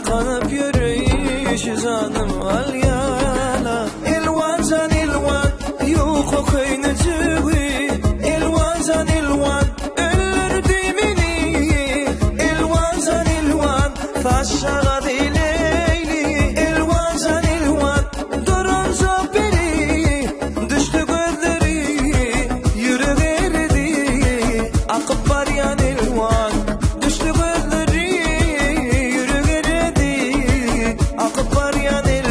kanıp yürüyüş zanım al yana. Elvan can elvan yok o köynücüğü. Elvan can elvan öller dimini. Elvan can elvan taşağa dileyli. Elvan can elvan durunca beri düştü gözleri yürüverdi. Akıp var yan elvan düştü gözleri yürüverdi. Akıp var yan elvan.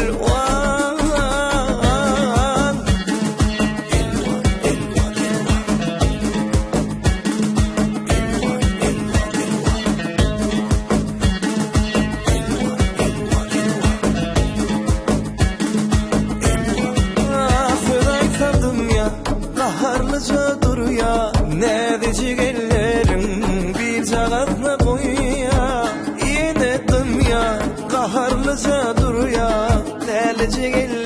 Kaharlıca dur ya, ne diyecek ellerim bir cağatına koy ya. Yine ettim ya, kaharlıca dur ya, ne diyecek ellerim